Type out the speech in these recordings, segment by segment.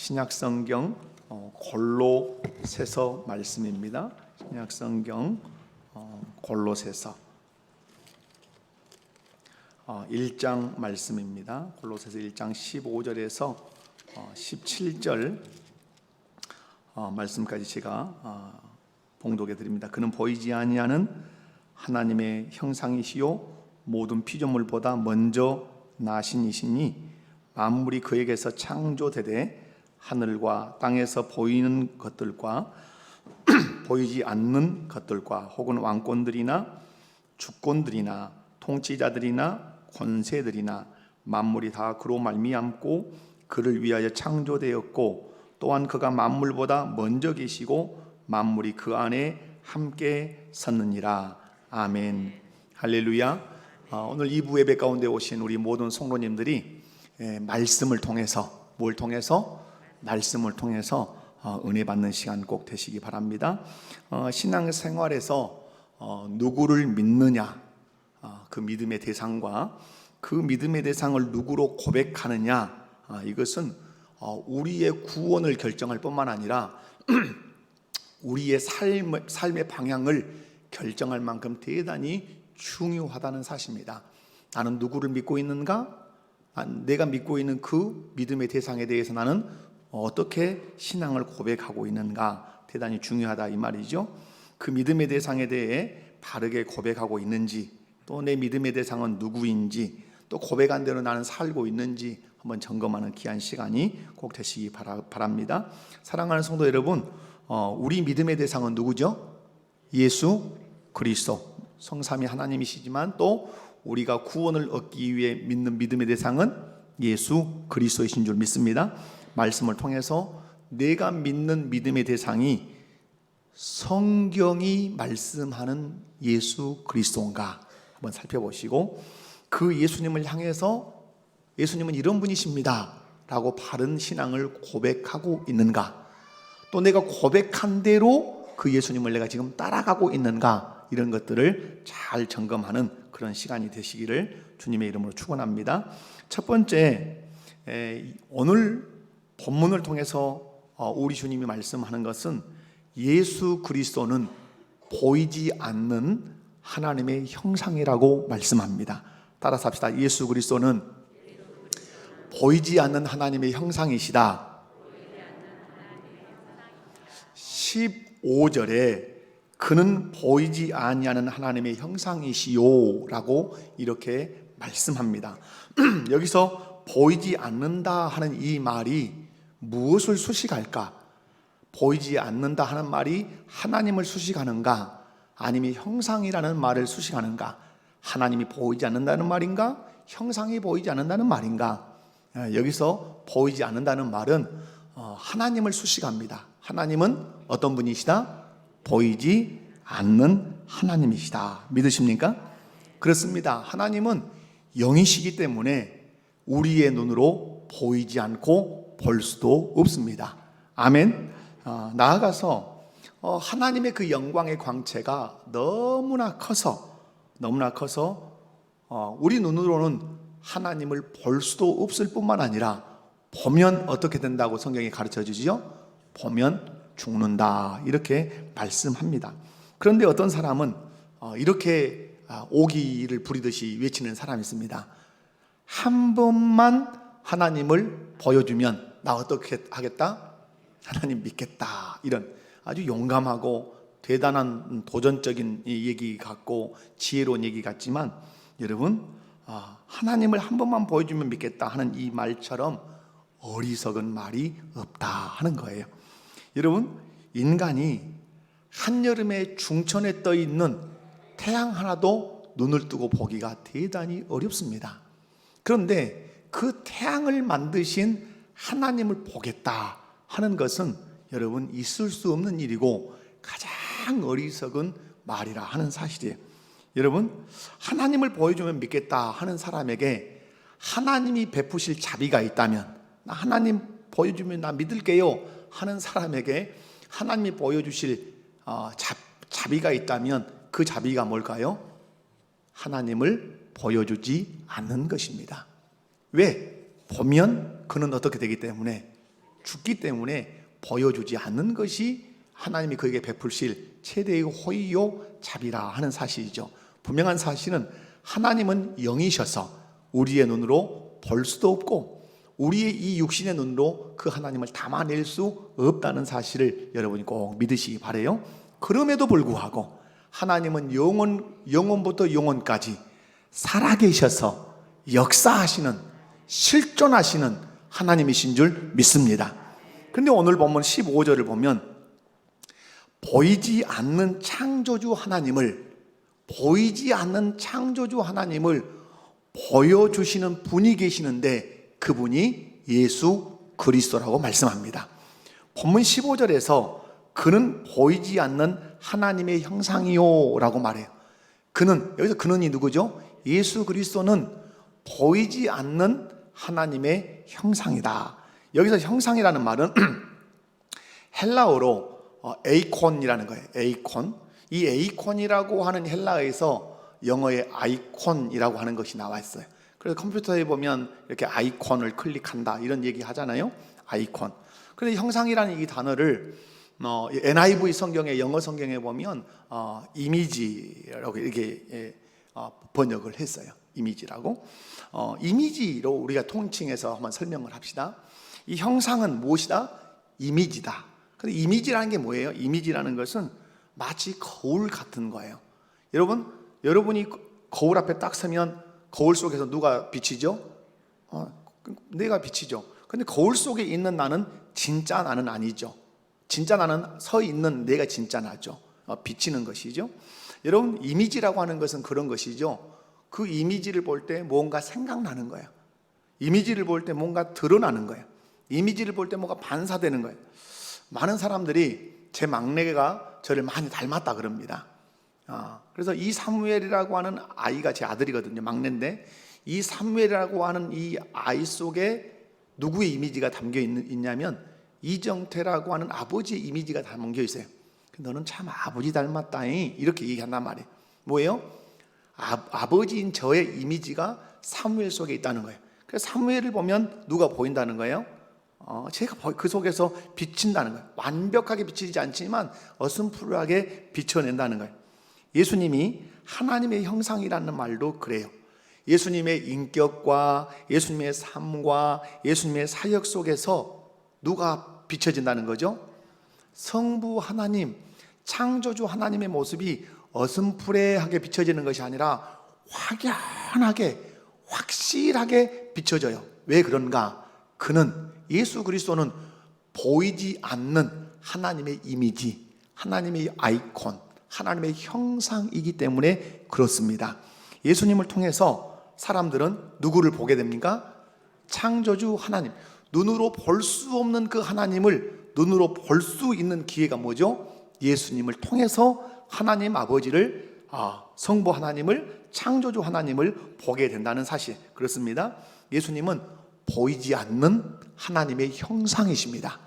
신약성경 골로새서 말씀입니다. 신약성경 골로새서 1장 말씀입니다. 골로새서 1장 15절에서 17절 말씀까지 제가 봉독해 드립니다. 그는 보이지 아니하는 하나님의 형상이시요 모든 피조물보다 먼저 나신 이시니 만물이 그에게서 창조되되 하늘과 땅에서 보이는 것들과 보이지 않는 것들과 혹은 왕권들이나 주권들이나 통치자들이나 권세들이나 만물이 다 그로 말미암고 그를 위하여 창조되었고 또한 그가 만물보다 먼저 계시고 만물이 그 안에 함께 섰느니라. 아멘. 할렐루야. 오늘 2부 예배 가운데 오신 우리 모든 성도님들이 말씀을 통해서 뭘 통해서? 말씀을 통해서 은혜 받는 시간 꼭 되시기 바랍니다. 신앙생활에서 누구를 믿느냐, 그 믿음의 대상과 그 믿음의 대상을 누구로 고백하느냐, 이것은 우리의 구원을 결정할 뿐만 아니라 우리의 삶의 방향을 결정할 만큼 대단히 중요하다는 사실입니다. 나는 누구를 믿고 있는가? 내가 믿고 있는 그 믿음의 대상에 대해서 나는 어떻게 신앙을 고백하고 있는가? 대단히 중요하다 이 말이죠. 그 믿음의 대상에 대해 바르게 고백하고 있는지, 또 내 믿음의 대상은 누구인지, 또 고백한 대로 나는 살고 있는지 한번 점검하는 귀한 시간이 꼭 되시기 바랍니다. 사랑하는 성도 여러분, 우리 믿음의 대상은 누구죠? 예수 그리스도, 성삼위 하나님이시지만 또 우리가 구원을 얻기 위해 믿는 믿음의 대상은 예수 그리스도이신 줄 믿습니다. 말씀을 통해서 내가 믿는 믿음의 대상이 성경이 말씀하는 예수 그리스도인가 한번 살펴보시고, 그 예수님을 향해서 예수님은 이런 분이십니다 라고 바른 신앙을 고백하고 있는가, 또 내가 고백한 대로 그 예수님을 내가 지금 따라가고 있는가, 이런 것들을 잘 점검하는 그런 시간이 되시기를 주님의 이름으로 축원합니다. 첫 번째, 오늘 본문을 통해서 우리 주님이 말씀하는 것은 예수 그리스도는 보이지 않는 하나님의 형상이라고 말씀합니다. 따라서 합시다. 예수 그리스도는 보이지 않는 하나님의 형상이시다. 15절에 그는 보이지 아니하는 하나님의 형상이시요 라고 이렇게 말씀합니다. 여기서 보이지 않는다 하는 이 말이 무엇을 수식할까? 보이지 않는다 하는 말이 하나님을 수식하는가, 아니면 형상이라는 말을 수식하는가? 하나님이 보이지 않는다는 말인가? 형상이 보이지 않는다는 말인가? 여기서 보이지 않는다는 말은 하나님을 수식합니다. 하나님은 어떤 분이시다? 보이지 않는 하나님이시다. 믿으십니까? 그렇습니다. 하나님은 영이시기 때문에 우리의 눈으로 보이지 않고 볼 수도 없습니다. 아멘. 나아가서 하나님의 그 영광의 광채가 너무나 커서 우리 눈으로는 하나님을 볼 수도 없을 뿐만 아니라 보면 어떻게 된다고 성경이 가르쳐 주지요? 보면 죽는다, 이렇게 말씀합니다. 그런데 어떤 사람은 이렇게 오기를 부리듯이 외치는 사람이 있습니다. 한 번만 하나님을 보여주면 나 어떻게 하겠다? 하나님 믿겠다. 이런 아주 용감하고 대단한 도전적인 얘기 같고 지혜로운 얘기 같지만, 여러분, 하나님을 한 번만 보여주면 믿겠다 하는 이 말처럼 어리석은 말이 없다 하는 거예요. 여러분, 인간이 한여름에 중천에 떠 있는 태양 하나도 눈을 뜨고 보기가 대단히 어렵습니다. 그런데 그 태양을 만드신 하나님을 보겠다 하는 것은 여러분 있을 수 없는 일이고 가장 어리석은 말이라 하는 사실이에요. 여러분, 하나님을 보여주면 믿겠다 하는 사람에게 하나님이 베푸실 자비가 있다면, 나 하나님 보여주면 나 믿을게요 하는 사람에게 하나님이 보여주실 자비가 있다면 그 자비가 뭘까요? 하나님을 보여주지 않는 것입니다. 왜? 보면 그는 어떻게 되기 때문에 죽기 때문에 보여주지 않는 것이 하나님이 그에게 베풀실 최대의 호의요 자비라 하는 사실이죠. 분명한 사실은 하나님은 영이셔서 우리의 눈으로 볼 수도 없고 우리의 이 육신의 눈으로 그 하나님을 담아낼 수 없다는 사실을 여러분이 꼭 믿으시기 바라요. 그럼에도 불구하고 하나님은 영원부터 영원까지 살아계셔서 역사하시는, 실존하시는 하나님이신 줄 믿습니다. 그런데 오늘 본문 15절을 보면 보이지 않는 창조주 하나님을 보여주시는 분이 계시는데 그분이 예수 그리스도라고 말씀합니다. 본문 15절에서 그는 보이지 않는 하나님의 형상이요 라고 말해요. 여기서 그는이 누구죠? 예수 그리스도는 보이지 않는 하나님의 형상이다. 여기서 형상이라는 말은 헬라어로 에이콘이라는 거예요. 에이콘. 이 에이콘이라고 하는 헬라어에서 영어의 아이콘이라고 하는 것이 나와 있어요. 그래서 컴퓨터에 보면 이렇게 아이콘을 클릭한다 이런 얘기 하잖아요. 아이콘. 그런데 형상이라는 이 단어를 NIV 성경에, 영어 성경에 보면 이미지라고 이렇게 번역을 했어요. 이미지라고. 이미지로 우리가 통칭해서 한번 설명을 합시다. 이 형상은 무엇이다? 이미지다. 근데 이미지라는 게 뭐예요? 이미지라는 것은 마치 거울 같은 거예요. 여러분이 거울 앞에 딱 서면 거울 속에서 누가 비치죠? 내가 비치죠. 근데 거울 속에 있는 나는 진짜 나는 아니죠. 진짜 나는 서 있는 내가 진짜 나죠. 비치는 것이죠. 여러분, 이미지라고 하는 것은 그런 것이죠. 그 이미지를 볼 때 뭔가 생각나는 거예요. 이미지를 볼 때 뭔가 드러나는 거예요. 이미지를 볼 때 뭔가 반사되는 거예요. 많은 사람들이 제 막내가 저를 많이 닮았다 그럽니다. 그래서 이 사무엘이라고 하는 아이가 제 아들이거든요. 막내인데 이 사무엘이라고 하는 이 아이 속에 누구의 이미지가 담겨 있냐면 이정태라고 하는 아버지의 이미지가 담겨 있어요. 너는 참 아버지 닮았다잉 이렇게 얘기한단 말이에요. 뭐예요? 아버지인 저의 이미지가 사무엘 속에 있다는 거예요. 그래서 사무엘을 보면 누가 보인다는 거예요? 제가 그 속에서 비친다는 거예요. 완벽하게 비치지 않지만 어슴푸레하게 비춰낸다는 거예요. 예수님이 하나님의 형상이라는 말도 그래요. 예수님의 인격과 예수님의 삶과 예수님의 사역 속에서 누가 비춰진다는 거죠? 성부 하나님, 창조주 하나님의 모습이 어슴푸레하게 비춰지는 것이 아니라 확연하게, 확실하게 비춰져요. 왜 그런가? 예수 그리스도는 보이지 않는 하나님의 이미지, 하나님의 아이콘, 하나님의 형상이기 때문에 그렇습니다. 예수님을 통해서 사람들은 누구를 보게 됩니까? 창조주 하나님, 눈으로 볼 수 없는 그 하나님을 눈으로 볼 수 있는 기회가 뭐죠? 예수님을 통해서 하나님 아버지를, 성부 하나님을, 창조주 하나님을 보게 된다는 사실. 그렇습니다. 예수님은 보이지 않는 하나님의 형상이십니다.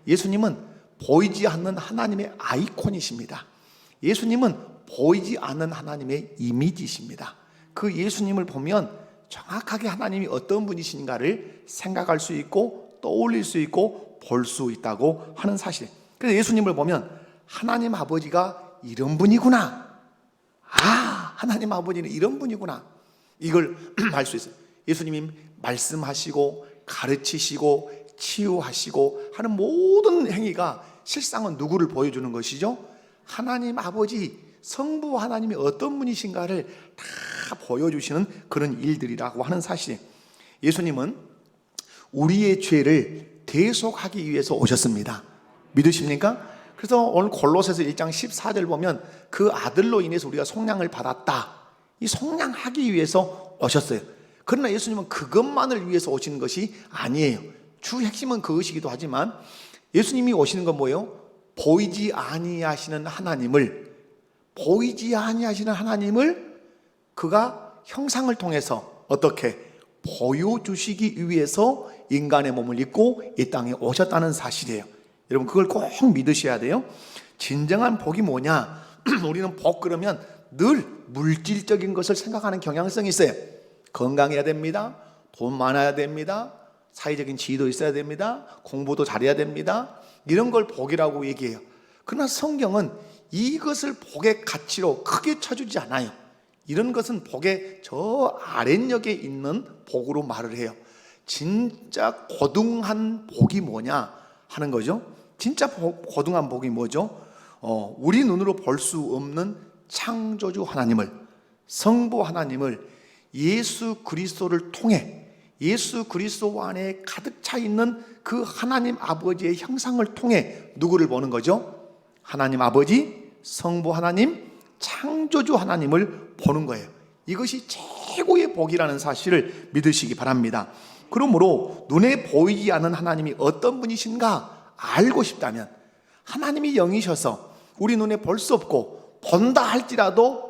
예수님은 보이지 않는 하나님의 아이콘이십니다. 예수님은 보이지 않는 하나님의 이미지이십니다. 그 예수님을 보면 정확하게 하나님이 어떤 분이신가를 생각할 수 있고 떠올릴 수 있고 볼 수 있다고 하는 사실. 그래서 예수님을 보면 하나님 아버지가 이런 분이구나. 하나님 아버지는 이런 분이구나. 이걸 알 수 있어요. 예수님이 말씀하시고 가르치시고 치유하시고 하는 모든 행위가 실상은 누구를 보여주는 것이죠? 하나님 아버지, 성부 하나님이 어떤 분이신가를 다 보여주시는 그런 일들이라고 하는 사실. 예수님은 우리의 죄를 대속하기 위해서 오셨습니다. 믿으십니까? 그래서 오늘 골로새서 1장 14절 보면 그 아들로 인해서 우리가 속량을 받았다. 이 속량하기 위해서 오셨어요. 그러나 예수님은 그것만을 위해서 오시는 것이 아니에요. 주 핵심은 그것이기도 하지만 예수님이 오시는 건 뭐예요? 보이지 아니하시는 하나님을 그가 형상을 통해서 어떻게 보여주시기 위해서 인간의 몸을 입고 이 땅에 오셨다는 사실이에요. 여러분 그걸 꼭 믿으셔야 돼요. 진정한 복이 뭐냐? 우리는 복 그러면 늘 물질적인 것을 생각하는 경향성이 있어요. 건강해야 됩니다. 돈 많아야 됩니다. 사회적인 지위도 있어야 됩니다. 공부도 잘해야 됩니다. 이런 걸 복이라고 얘기해요. 그러나 성경은 이것을 복의 가치로 크게 쳐주지 않아요. 이런 것은 복의 저 아랫역에 있는 복으로 말을 해요. 진짜 고등한 복이 뭐냐 하는 거죠. 진짜 고등한 복이 뭐죠? 우리 눈으로 볼 수 없는 창조주 하나님을, 성부 하나님을 예수 그리스도를 통해, 예수 그리스도 안에 가득 차 있는 그 하나님 아버지의 형상을 통해 누구를 보는 거죠? 하나님 아버지, 성부 하나님, 창조주 하나님을 보는 거예요. 이것이 최고의 복이라는 사실을 믿으시기 바랍니다. 그러므로 눈에 보이지 않는 하나님이 어떤 분이신가 알고 싶다면, 하나님이 영이셔서 우리 눈에 볼 수 없고 본다 할지라도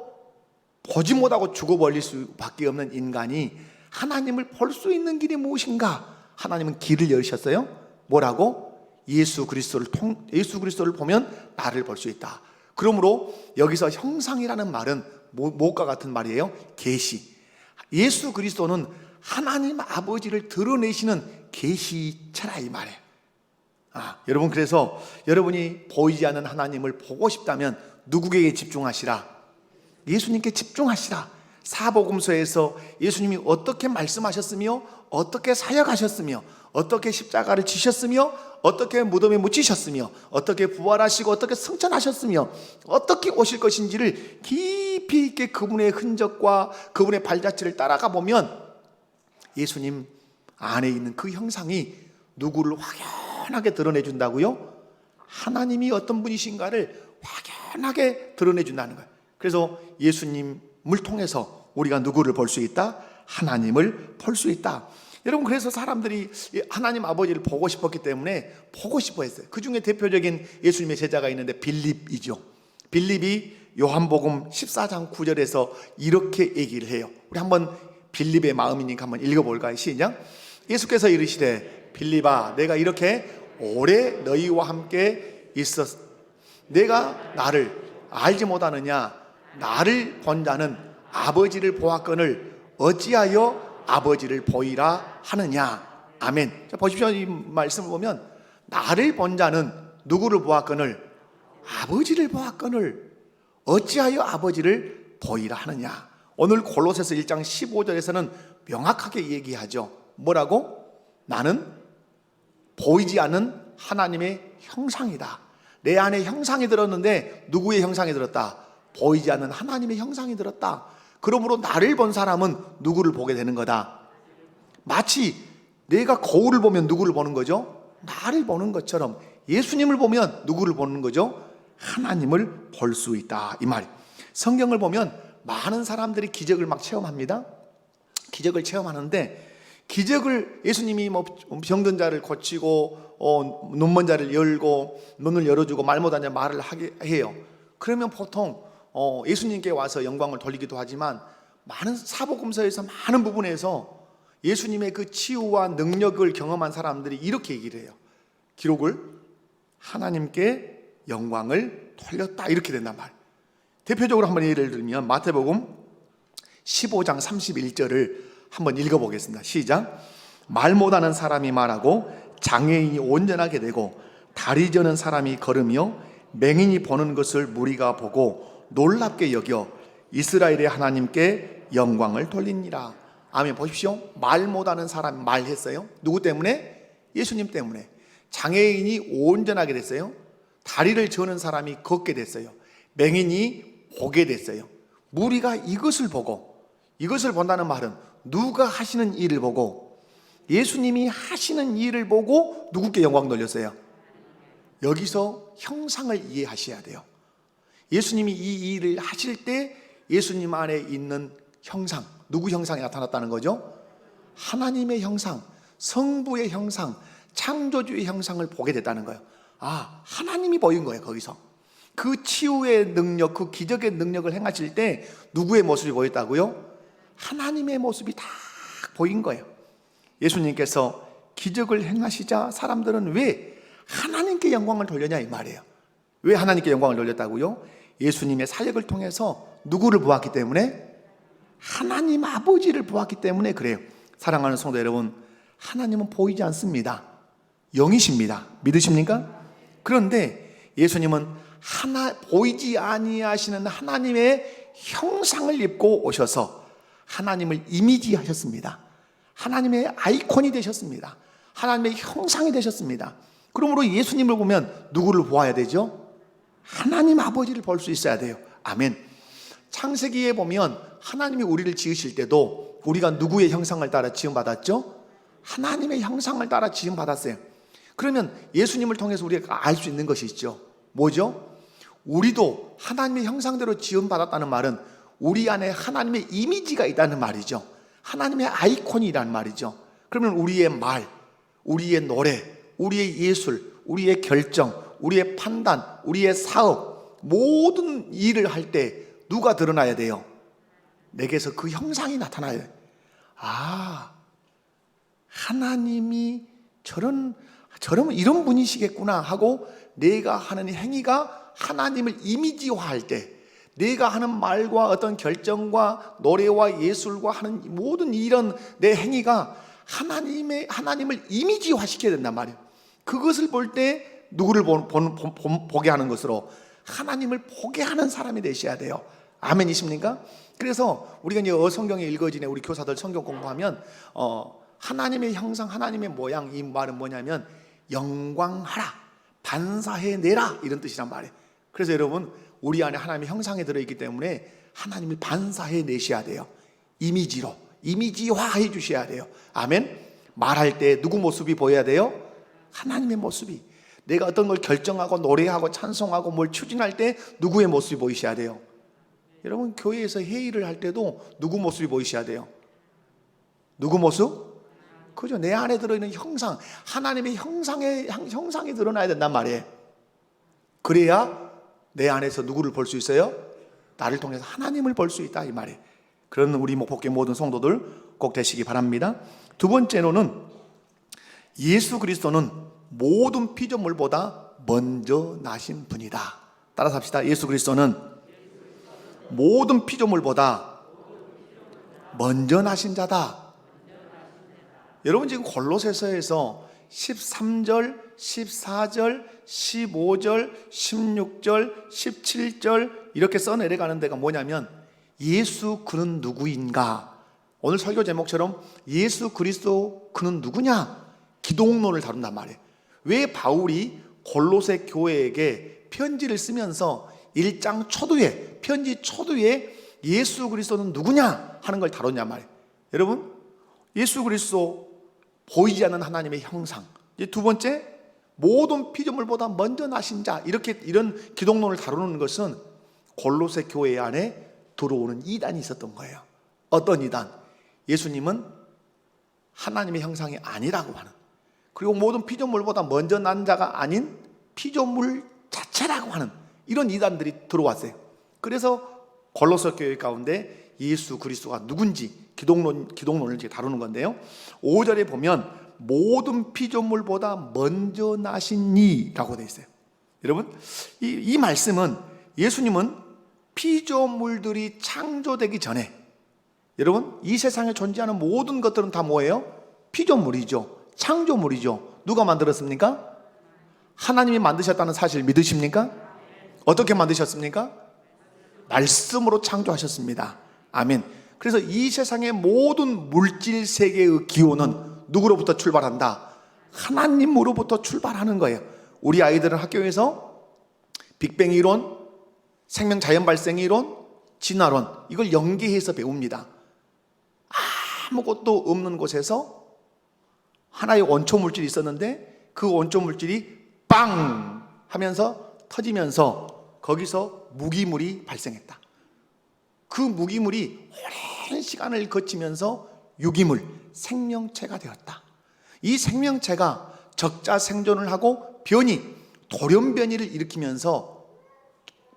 보지 못하고 죽어버릴 수밖에 없는 인간이 하나님을 볼 수 있는 길이 무엇인가? 하나님은 길을 열으셨어요. 뭐라고? 예수 그리스도를 보면 나를 볼 수 있다. 그러므로 여기서 형상이라는 말은 무엇과 같은 말이에요? 계시. 예수 그리스도는 하나님 아버지를 드러내시는 계시체라 이 말이에요. 여러분, 그래서 여러분이 보이지 않는 하나님을 보고 싶다면 누구에게 집중하시라? 예수님께 집중하시라. 사복음서에서 예수님이 어떻게 말씀하셨으며, 어떻게 사역하셨으며, 어떻게 십자가를 지셨으며, 어떻게 무덤에 묻히셨으며, 어떻게 부활하시고, 어떻게 승천하셨으며, 어떻게 오실 것인지를 깊이 있게 그분의 흔적과 그분의 발자취를 따라가 보면 예수님 안에 있는 그 형상이 누구를 확연하게 드러내준다고요? 하나님이 어떤 분이신가를 확연하게 드러내준다는 거예요. 그래서 예수님을 통해서 우리가 누구를 볼 수 있다? 하나님을 볼 수 있다. 여러분, 그래서 사람들이 하나님 아버지를 보고 싶었기 때문에 보고 싶어 했어요. 그 중에 대표적인 예수님의 제자가 있는데 빌립이죠. 빌립이 요한복음 14장 9절에서 이렇게 얘기를 해요. 우리 한번 빌립의 마음이니까 한번 읽어볼까요? 시작. 예수께서 이르시되 빌립아, 내가 이렇게 오래 너희와 함께 있었, 내가 나를 알지 못하느냐? 나를 본 자는 아버지를 보았거늘 어찌하여 아버지를 보이라 하느냐? 아멘. 자, 보십시오. 이 말씀을 보면 나를 본 자는 누구를 보았거늘? 아버지를 보았거늘 어찌하여 아버지를 보이라 하느냐? 오늘 골로새서 1장 15절에서는 명확하게 얘기하죠. 뭐라고? 나는 보이지 않는 하나님의 형상이다. 내 안에 형상이 들었는데 누구의 형상이 들었다? 보이지 않는 하나님의 형상이 들었다. 그러므로 나를 본 사람은 누구를 보게 되는 거다? 마치 내가 거울을 보면 누구를 보는 거죠? 나를 보는 것처럼 예수님을 보면 누구를 보는 거죠? 하나님을 볼 수 있다, 이 말이에요. 성경을 보면 많은 사람들이 기적을 막 체험합니다. 기적을 체험하는데, 기적을 예수님이 뭐 병든 자를 고치고 눈먼 자를 열고 눈을 열어주고 말 못하는 자 말을 하게 해요. 그러면 보통 예수님께 와서 영광을 돌리기도 하지만, 많은 사복음서에서 많은 부분에서 예수님의 그 치유와 능력을 경험한 사람들이 이렇게 얘기를 해요. 기록을 하나님께 영광을 돌렸다, 이렇게 된단 말이에요. 대표적으로 한번 예를 들면 마태복음 15장 31절을 한번 읽어보겠습니다. 시작. 말 못하는 사람이 말하고 장애인이 온전하게 되고 다리 저는 사람이 걸으며 맹인이 보는 것을 무리가 보고 놀랍게 여겨 이스라엘의 하나님께 영광을 돌리니라. 아멘. 보십시오. 말 못하는 사람이 말했어요. 누구 때문에? 예수님 때문에. 장애인이 온전하게 됐어요. 다리를 저는 사람이 걷게 됐어요. 맹인이 보게 됐어요. 무리가 이것을 보고, 이것을 본다는 말은 누가 하시는 일을 보고, 예수님이 하시는 일을 보고 누구께 영광 돌렸어요? 여기서 형상을 이해하셔야 돼요. 예수님이 이 일을 하실 때 예수님 안에 있는 형상, 누구 형상이 나타났다는 거죠? 하나님의 형상, 성부의 형상, 창조주의 형상을 보게 됐다는 거예요. 하나님이 보인 거예요. 거기서 그 치유의 능력, 그 기적의 능력을 행하실 때 누구의 모습이 보였다고요? 하나님의 모습이 다 보인 거예요. 예수님께서 기적을 행하시자 사람들은 왜 하나님께 영광을 돌렸냐, 이 말이에요. 왜 하나님께 영광을 돌렸다고요? 예수님의 사역을 통해서 누구를 보았기 때문에? 하나님 아버지를 보았기 때문에 그래요. 사랑하는 성도 여러분, 하나님은 보이지 않습니다. 영이십니다. 믿으십니까? 그런데 예수님은 보이지 아니하시는 하나님의 형상을 입고 오셔서 하나님을 이미지하셨습니다. 하나님의 아이콘이 되셨습니다. 하나님의 형상이 되셨습니다. 그러므로 예수님을 보면 누구를 보아야 되죠? 하나님 아버지를 볼 수 있어야 돼요. 아멘. 창세기에 보면 하나님이 우리를 지으실 때도 우리가 누구의 형상을 따라 지음받았죠? 하나님의 형상을 따라 지음받았어요. 그러면 예수님을 통해서 우리가 알 수 있는 것이 있죠. 뭐죠? 우리도 하나님의 형상대로 지음받았다는 말은 우리 안에 하나님의 이미지가 있다는 말이죠. 하나님의 아이콘이라는 말이죠. 그러면 우리의 말, 우리의 노래, 우리의 예술, 우리의 결정, 우리의 판단, 우리의 사업, 모든 일을 할 때 누가 드러나야 돼요? 내게서 그 형상이 나타나야 돼요. 아, 하나님이 이런 분이시겠구나 하고 내가 하는 행위가 하나님을 이미지화할 때, 내가 하는 말과 어떤 결정과 노래와 예술과 하는 모든 이런 내 행위가 하나님을 이미지화 시켜야 된단 말이에요. 그것을 볼 때 누구를 보게 하는 것으로 하나님을 보게 하는 사람이 되셔야 돼요. 아멘이십니까? 그래서 우리가 이제 성경에 읽어지네, 우리 교사들 성경 공부하면 하나님의 형상, 하나님의 모양, 이 말은 뭐냐면 영광하라, 반사해내라, 이런 뜻이란 말이에요. 그래서 여러분, 우리 안에 하나님의 형상이 들어있기 때문에 하나님을 반사해내셔야 돼요. 이미지로, 이미지화해 주셔야 돼요. 아멘. 말할 때 누구 모습이 보여야 돼요? 하나님의 모습이. 내가 어떤 걸 결정하고 노래하고 찬송하고 뭘 추진할 때 누구의 모습이 보이셔야 돼요? 여러분, 교회에서 회의를 할 때도 누구 모습이 보이셔야 돼요? 누구 모습? 그죠? 내 안에 들어있는 형상, 하나님의 형상이 드러나야 된단 말이에요. 그래야 내 안에서 누구를 볼 수 있어요? 나를 통해서 하나님을 볼 수 있다, 이 말이에요. 그런 우리 목포교회 모든 성도들 꼭 되시기 바랍니다. 두 번째로는 예수 그리스도는 모든 피조물보다 먼저 나신 분이다. 따라서 합시다. 예수 그리스도는 모든 피조물보다 먼저 나신 자다. 여러분, 지금 골로새서에서 13절, 14절, 15절, 16절, 17절 이렇게 써내려가는 데가 뭐냐면 예수 그는 누구인가? 오늘 설교 제목처럼 예수 그리스도 그는 누구냐? 기독론을 다룬단 말이에요. 왜 바울이 골로새 교회에게 편지를 쓰면서 1장 초두에, 편지 초두에 예수 그리스도는 누구냐 하는 걸 다뤘냐 말이에요. 여러분, 예수 그리스도 보이지 않는 하나님의 형상. 이제 두 번째, 모든 피조물보다 먼저 나신 자. 이런 기독론을 다루는 것은 골로새 교회 안에 들어오는 이단이 있었던 거예요. 어떤 이단? 예수님은 하나님의 형상이 아니라고 하는, 그리고 모든 피조물보다 먼저 난 자가 아닌 피조물 자체라고 하는 이런 이단들이 들어왔어요. 그래서 골로새 교회 가운데 예수 그리스도가 누군지 기독론을 다루는 건데요. 5절에 보면 모든 피조물보다 먼저 나시니라고 되어 있어요. 여러분, 이 말씀은 예수님은 피조물들이 창조되기 전에, 여러분, 이 세상에 존재하는 모든 것들은 다 뭐예요? 피조물이죠. 창조물이죠. 누가 만들었습니까? 하나님이 만드셨다는 사실 믿으십니까? 어떻게 만드셨습니까? 말씀으로 창조하셨습니다. 아멘. 그래서 이 세상의 모든 물질 세계의 기원은 누구로부터 출발한다? 하나님으로부터 출발하는 거예요. 우리 아이들은 학교에서 빅뱅 이론, 생명 자연 발생 이론, 진화론, 이걸 연계해서 배웁니다. 아무것도 없는 곳에서 하나의 원초 물질이 있었는데 그 원초 물질이 빵 하면서 터지면서 거기서 무기물이 발생했다. 그 무기물이 오랜 시간을 거치면서 유기물, 생명체가 되었다. 이 생명체가 적자 생존을 하고 돌연변이를 일으키면서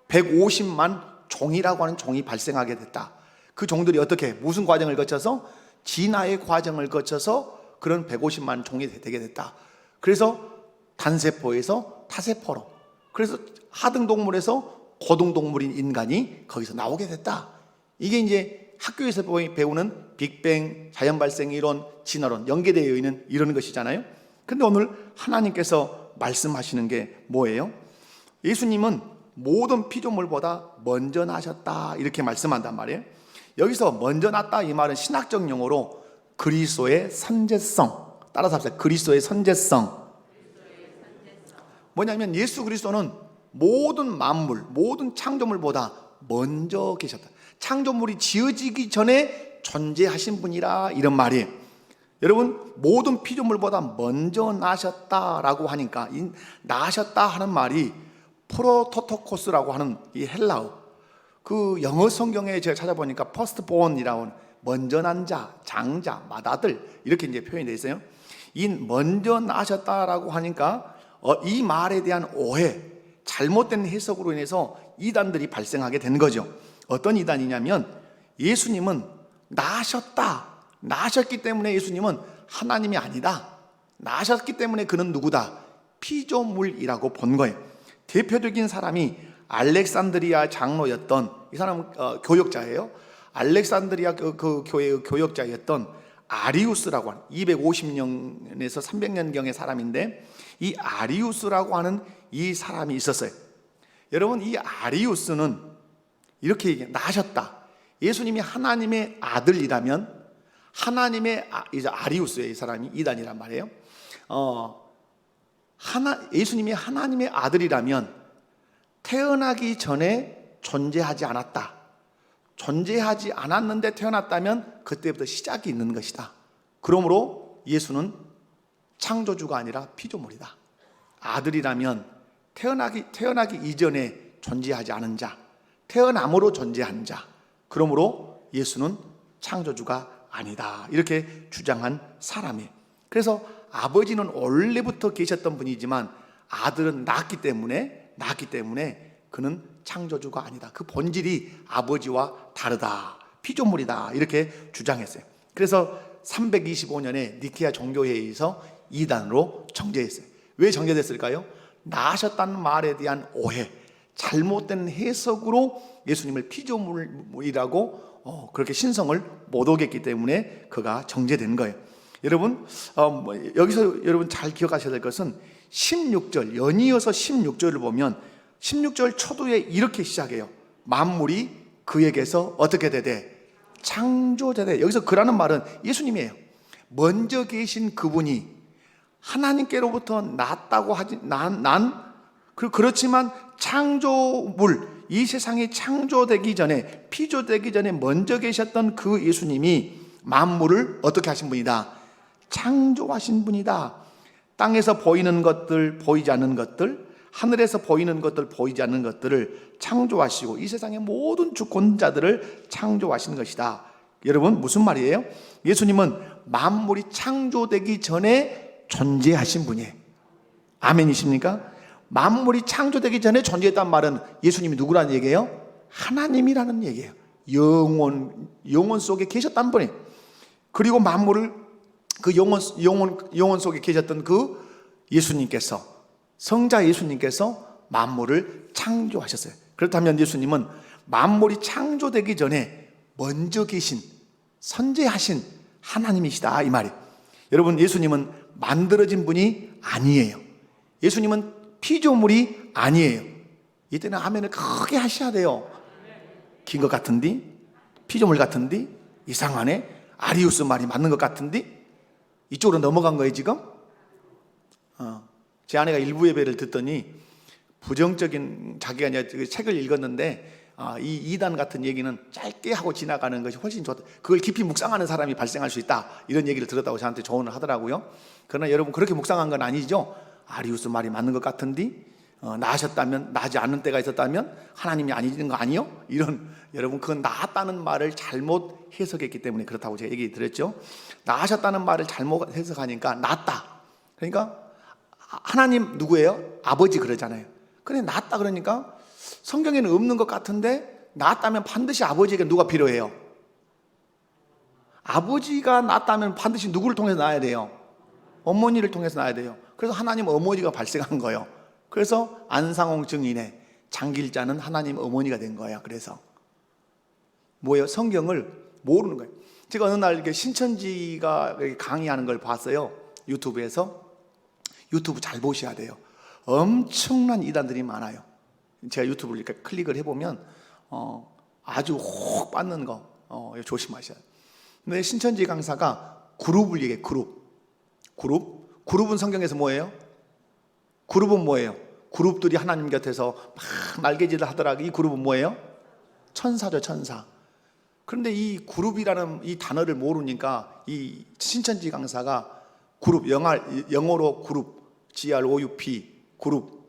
150만 종이라고 하는 종이 발생하게 됐다. 그 종들이 무슨 과정을 거쳐서? 진화의 과정을 거쳐서 그런 150만 종이 되게 됐다. 그래서 단세포에서 타세포로, 그래서 하등동물에서 고등동물인 인간이 거기서 나오게 됐다. 이게 이제 학교에서 배우는 빅뱅, 자연발생 이론, 진화론, 연계되어 있는 이런 것이잖아요. 그런데 오늘 하나님께서 말씀하시는 게 뭐예요? 예수님은 모든 피조물보다 먼저 나셨다 이렇게 말씀한단 말이에요. 여기서 먼저 났다 이 말은 신학적 용어로 그리스도의 선제성, 따라서 합시다. 그리스도의 선제성. 뭐냐면 예수 그리스도는 모든 만물, 모든 창조물보다 먼저 계셨다. 창조물이 지어지기 전에 존재하신 분이라 이런 말이에요. 여러분, 모든 피조물보다 먼저 나셨다라고 하니까 이 나셨다 하는 말이 프로토토코스라고 하는 이 헬라어, 그 영어 성경에 제가 찾아보니까 퍼스트 본이라고 하는 먼저 난 자, 장자, 맏아들 이렇게 이제 표현이 되어 있어요. 이 먼저 나셨다라고 하니까 이 말에 대한 오해, 잘못된 해석으로 인해서 이단들이 발생하게 된 거죠. 어떤 이단이냐면 예수님은 나셨기 때문에 예수님은 하나님이 아니다. 나셨기 때문에 그는 누구다? 피조물이라고 본 거예요. 대표적인 사람이 알렉산드리아 장로였던, 이 사람은 교역자예요. 알렉산드리아 그 교회의 교역자였던 아리우스라고 하는 250년에서 300년경의 사람인데, 이 아리우스라고 하는 이 사람이 있었어요. 여러분, 이 아리우스는 이렇게 얘기해요. 나셨다. 예수님이 하나님의 아들이라면 하나님의 이제 아리우스예요. 이 사람이 이단이란 말이에요. 예수님이 하나님의 아들이라면 태어나기 전에 존재하지 않았다. 존재하지 않았는데 태어났다면 그때부터 시작이 있는 것이다. 그러므로 예수는 창조주가 아니라 피조물이다. 아들이라면 태어나기 이전에 존재하지 않은 자, 태어남으로 존재한 자. 그러므로 예수는 창조주가 아니다. 이렇게 주장한 사람이에요. 그래서 아버지는 원래부터 계셨던 분이지만 아들은 낳기 때문에 그는 창조주가 아니다. 그 본질이 아버지와 다르다. 피조물이다. 이렇게 주장했어요. 그래서 325년에 니케아 종교회의에서 이단으로 정죄했어요. 왜 정죄됐을까요? 나셨다는 말에 대한 오해, 잘못된 해석으로 예수님을 피조물이라고 그렇게 신성을 못 오겠기 때문에 그가 정죄된 거예요. 여러분, 여기서 여러분 잘 기억하셔야 될 것은 16절, 연이어서 16절을 보면 16절 초두에 이렇게 시작해요. 만물이 그에게서 어떻게 되되 창조되되. 여기서 그라는 말은 예수님이에요. 먼저 계신 그분이 하나님께로부터 났다고 하지, 그렇지만 창조물, 이 세상이 창조되기 전에, 피조되기 전에 먼저 계셨던 그 예수님이 만물을 어떻게 하신 분이다? 창조하신 분이다. 땅에서 보이는 것들, 보이지 않는 것들, 하늘에서 보이는 것들, 보이지 않는 것들을 창조하시고 이 세상의 모든 주권자들을 창조하신 것이다. 여러분, 무슨 말이에요? 예수님은 만물이 창조되기 전에 존재하신 분이에요. 아멘이십니까? 만물이 창조되기 전에 존재했단 말은 예수님이 누구라는 얘기예요? 하나님이라는 얘기예요. 영원 속에 계셨단 분이에요. 그리고 만물을 그 영원 속에 계셨던 그 예수님께서, 성자 예수님께서 만물을 창조하셨어요. 그렇다면 예수님은 만물이 창조되기 전에 먼저 계신, 선재하신 하나님이시다 이 말이에요. 여러분, 예수님은 만들어진 분이 아니에요. 예수님은 피조물이 아니에요. 이때는 아멘을 크게 하셔야 돼요. 긴 것 같은데? 피조물 같은데? 이상하네? 아리우스 말이 맞는 것 같은데? 이쪽으로 넘어간 거예요 지금? 제 아내가 일부 예배를 듣더니 부정적인, 자기가 이제 그 책을 읽었는데 이 이단 같은 얘기는 짧게 하고 지나가는 것이 훨씬 좋다. 그걸 깊이 묵상하는 사람이 발생할 수 있다. 이런 얘기를 들었다고 저한테 조언을 하더라고요. 그러나 여러분, 그렇게 묵상한 건 아니죠. 아리우스 말이 맞는 것 같은데 나으셨다면, 나지 않는 때가 있었다면 하나님이 아니는 거 아니요? 이런, 여러분, 그건 나았다는 말을 잘못 해석했기 때문에 그렇다고 제가 얘기 드렸죠. 나으셨다는 말을 잘못 해석하니까 낫다. 그러니까 하나님 누구예요? 아버지 그러잖아요. 근데 낫다 그러니까 성경에는 없는 것 같은데 낫다면 반드시 아버지에게 누가 필요해요? 아버지가 낫다면 반드시 누구를 통해서 낳아야 돼요? 어머니를 통해서 낳아야 돼요. 그래서 하나님 어머니가 발생한 거예요. 그래서 안상홍 증인의 장길자는 하나님 어머니가 된 거예요. 그래서 뭐예요? 성경을 모르는 거예요. 제가 어느 날 이렇게 신천지가 강의하는 걸 봤어요. 유튜브에서. 유튜브 잘 보셔야 돼요. 엄청난 이단들이 많아요. 제가 유튜브를 이렇게 클릭을 해보면 아주 혹 빠는 거 조심하셔야 돼요. 근데 신천지 강사가 그룹을 얘기해요. 그룹은 성경에서 뭐예요? 그룹은 뭐예요? 그룹들이 하나님 곁에서 막 날개짓을 하더라고. 이 그룹은 뭐예요? 천사죠, 천사. 그런데 이 그룹이라는 이 단어를 모르니까 이 신천지 강사가 그룹, 영어로 그룹, GROUP, 그룹,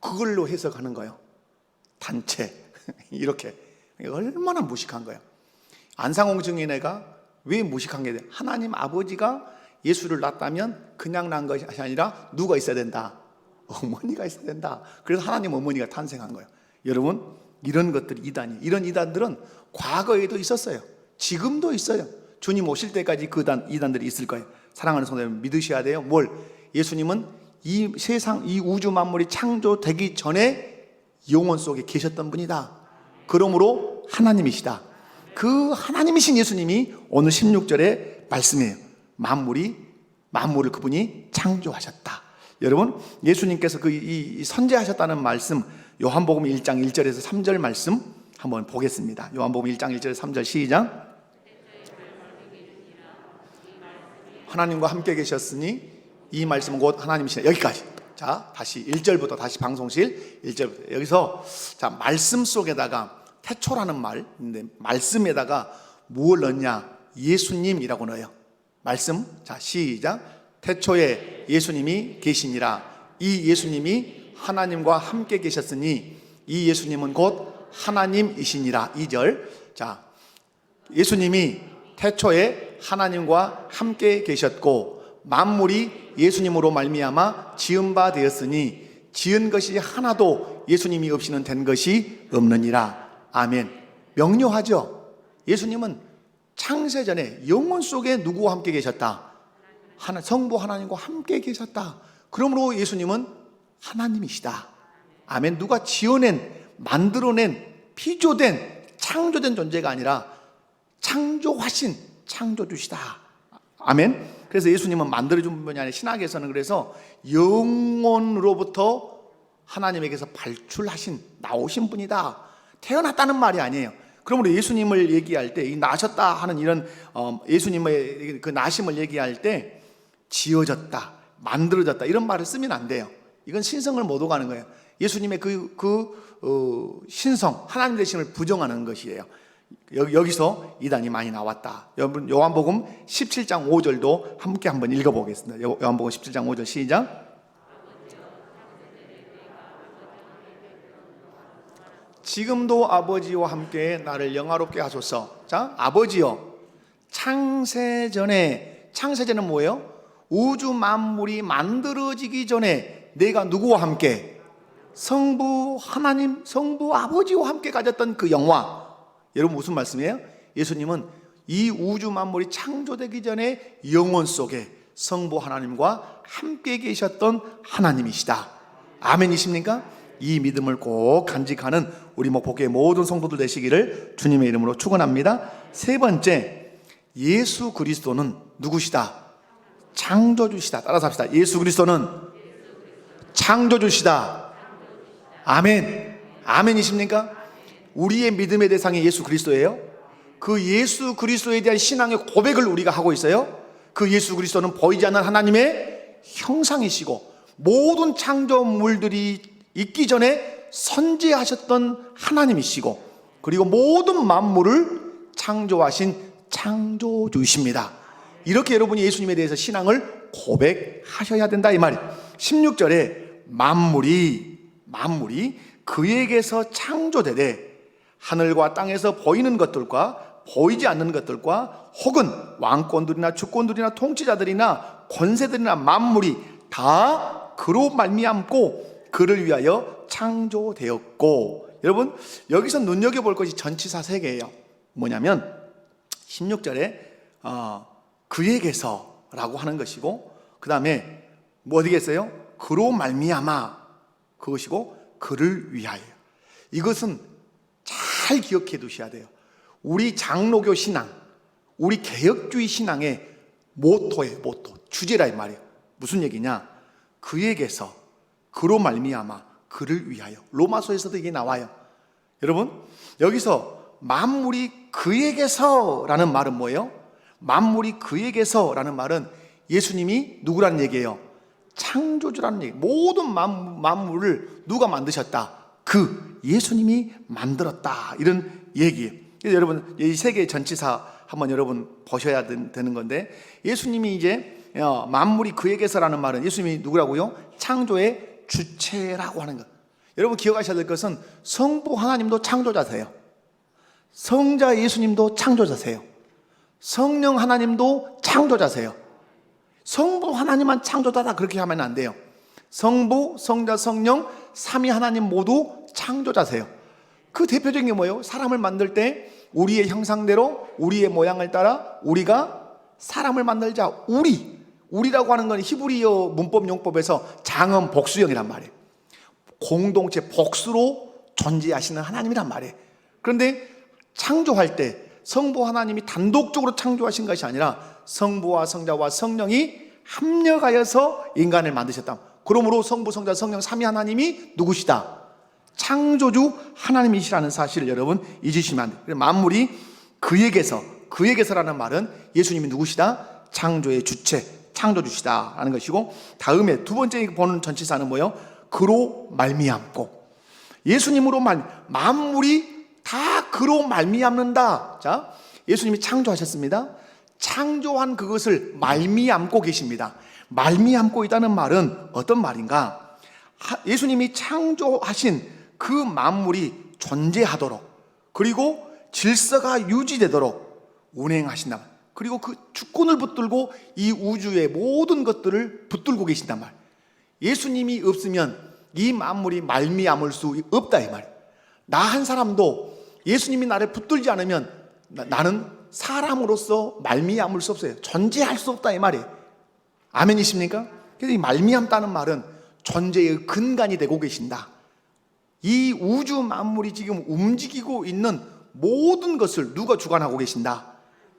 그걸로 해석하는 거예요. 단체. 이렇게. 얼마나 무식한 거예요. 안상홍 증인회가 왜 무식한 게 돼요? 하나님 아버지가 예수를 낳았다면 그냥 낳은 것이 아니라 누가 있어야 된다? 어머니가 있어야 된다. 그래서 하나님 어머니가 탄생한 거예요. 여러분, 이런 것들이 이단이에요. 이런 이단들은 과거에도 있었어요. 지금도 있어요. 주님 오실 때까지 그 이단들이 있을 거예요. 사랑하는 성도 여러분, 믿으셔야 돼요. 뭘? 예수님은 이 세상, 이 우주 만물이 창조되기 전에 영혼 속에 계셨던 분이다. 그러므로 하나님이시다. 그 하나님이신 예수님이 오늘 16절에 말씀이에요. 만물을 그분이 창조하셨다. 여러분, 예수님께서 이 선제하셨다는 말씀, 요한복음 1장 1절에서 3절 말씀 한번 보겠습니다. 요한복음 1장 1절에서 3절 시작. 하나님과 함께 계셨으니 이 말씀은 곧 하나님이시다. 여기까지. 자, 다시 1절부터 다시 방송실 1절부터. 여기서 자, 말씀 속에다가 태초라는 말인데 말씀에다가 무엇을 넣냐? 예수님이라고 넣어요. 말씀. 자, 시작. 태초에 예수님이 계시니라. 이 예수님이 하나님과 함께 계셨으니 이 예수님은 곧 하나님이시니라. 2절. 자, 예수님이 태초에 하나님과 함께 계셨고 만물이 예수님으로 말미암아 지은 바 되었으니 지은 것이 하나도 예수님이 없이는 된 것이 없느니라. 아멘. 명료하죠. 예수님은 창세전에 영혼 속에 누구와 함께 계셨다? 성부 하나님과 함께 계셨다. 그러므로 예수님은 하나님이시다. 아멘. 누가 지어낸, 만들어낸, 피조된, 창조된 존재가 아니라 창조하신 창조주시다. 아멘. 그래서 예수님은 만들어준 분이 아니라 신학에서는 그래서 영혼으로부터 하나님에게서 발출하신, 나오신 분이다. 태어났다는 말이 아니에요. 그러므로 예수님을 얘기할 때, 나셨다 하는 이런 예수님의 그 나심을 얘기할 때 지어졌다, 만들어졌다 이런 말을 쓰면 안 돼요. 이건 신성을 못 오가는 거예요. 예수님의 신성, 하나님 되심을 부정하는 것이에요. 여기서 이단이 많이 나왔다. 여러분, 요한복음 17장 5절도 함께 한번 읽어보겠습니다. 요한복음 17장 5절 시작. 지금도 아버지와 함께 나를 영화롭게 하소서. 자, 아버지여, 창세전은 뭐예요? 우주 만물이 만들어지기 전에 내가 누구와 함께? 성부 하나님, 성부 아버지와 함께 가졌던 그 영화. 여러분, 무슨 말씀이에요? 예수님은 이 우주 만물이 창조되기 전에 영혼 속에 성부 하나님과 함께 계셨던 하나님이시다. 아멘이십니까? 이 믿음을 꼭 간직하는 우리 목포교회 모든 성도들 되시기를 주님의 이름으로 축원합니다. 세 번째, 예수 그리스도는 누구시다? 창조주시다. 따라서 합시다. 예수 그리스도는 창조주시다. 아멘. 아멘이십니까? 우리의 믿음의 대상이 예수 그리스도예요. 그 예수 그리스도에 대한 신앙의 고백을 우리가 하고 있어요. 그 예수 그리스도는 보이지 않는 하나님의 형상이시고 모든 창조물들이 있기 전에 선지하셨던 하나님이시고 그리고 모든 만물을 창조하신 창조주이십니다. 이렇게 여러분이 예수님에 대해서 신앙을 고백하셔야 된다 이 말이에요. 16절에 만물이 그에게서 창조되되 하늘과 땅에서 보이는 것들과 보이지 않는 것들과 혹은 왕권들이나 주권들이나 통치자들이나 권세들이나 만물이 다 그로 말미암고 그를 위하여 창조되었고. 여러분, 여기서 눈여겨볼 것이 전치사 세 개예요. 뭐냐면 16절에 그에게서라고 하는 것이고 그 다음에 뭐 어디겠어요? 그로 말미암아 그것이고 그를 위하여. 이것은 잘 기억해 두셔야 돼요. 우리 장로교 신앙, 우리 개혁주의 신앙의 모토예요. 모토, 주제라 이 말이에요. 무슨 얘기냐? 그에게서, 그로 말미암아, 그를 위하여. 로마서에서도 이게 나와요. 여러분, 여기서 만물이 그에게서라는 말은 뭐예요? 만물이 그에게서라는 말은 예수님이 누구라는 얘기예요? 창조주라는 얘기. 모든 만물을 누가 만드셨다? 그 예수님이 만들었다. 이런 얘기예요. 그래서 여러분, 이 세계 전치사 한번 여러분 보셔야 되는 건데, 예수님이 이제 만물이 그에게서라는 말은 예수님이 누구라고요? 창조의 주체라고 하는 것. 여러분 기억하셔야 될 것은 성부 하나님도 창조자세요. 성자 예수님도 창조자세요. 성령 하나님도 창조자세요. 성부 하나님만 창조자다 그렇게 하면 안 돼요. 성부, 성자, 성령, 삼위 하나님 모두 창조자세요. 그 대표적인 게 뭐예요? 사람을 만들 때 우리의 형상대로 우리의 모양을 따라 우리가 사람을 만들자. 우리라고 하는 건 히브리어 문법 용법에서 장음 복수형이란 말이에요. 공동체 복수로 존재하시는 하나님이란 말이에요. 그런데 창조할 때 성부 하나님이 단독적으로 창조하신 것이 아니라 성부와 성자와 성령이 합력하여서 인간을 만드셨다. 그러므로 성부, 성자, 성령 삼위 하나님이 누구시다? 창조주 하나님이시라는 사실을 여러분 잊으시면 안 돼요. 만물이 그에게서라는 말은 예수님이 누구시다? 창조의 주체, 창조주시다 라는 것이고, 다음에 두 번째 보는 전치사는 뭐예요? 그로 말미암고. 예수님으로 만물이 다 그로 말미암는다. 자, 예수님이 창조하셨습니다. 창조한 그것을 말미암고 계십니다. 말미암고 있다는 말은 어떤 말인가? 예수님이 창조하신 그 만물이 존재하도록, 그리고 질서가 유지되도록 운행하신다. 그리고 그 주권을 붙들고 이 우주의 모든 것들을 붙들고 계신단 말. 예수님이 없으면 이 만물이 말미암을 수 없다 이 말. 나 한 사람도 예수님이 나를 붙들지 않으면 나는 사람으로서 말미암을 수 없어요. 존재할 수 없다 이 말이에요. 아멘이십니까? 그래서 이 말미암다는 말은 존재의 근간이 되고 계신다. 이 우주 만물이 지금 움직이고 있는 모든 것을 누가 주관하고 계신다?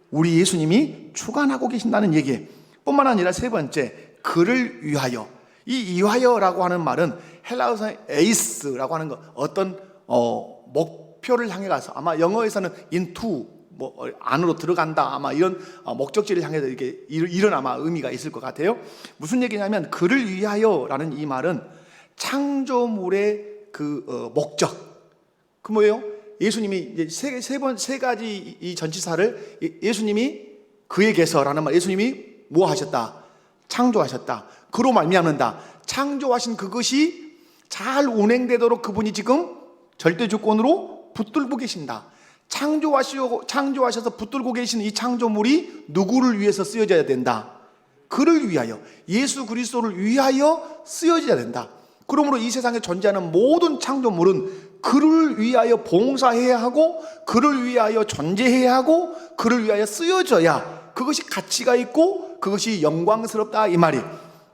우리 예수님이 주관하고 계신다는 얘기예요. 뿐만 아니라 세 번째, 그를 위하여. 이 위하여라고 하는 말은 헬라어에서 에이스라고 하는 거, 어떤 목표를 향해 가서, 아마 영어에서는 into, 안으로 들어간다, 아마 이런 목적지를 향해서 이런 아마 의미가 있을 것 같아요. 무슨 얘기냐면 그를 위하여라는 이 말은 창조물의 그 목적. 그 뭐예요? 예수님이 이제 세 가지 이 전치사를 예수님이 그에게서라는 말, 예수님이 뭐 하셨다? 창조하셨다. 그로 말미암는다. 창조하신 그것이 잘 운행되도록 그분이 지금 절대 주권으로 붙들고 계신다. 창조하셔서 붙들고 계신 이 창조물이 누구를 위해서 쓰여져야 된다? 그를 위하여, 예수 그리스도를 위하여 쓰여져야 된다. 그러므로 이 세상에 존재하는 모든 창조물은 그를 위하여 봉사해야 하고, 그를 위하여 존재해야 하고, 그를 위하여 쓰여져야 그것이 가치가 있고 그것이 영광스럽다 이 말이.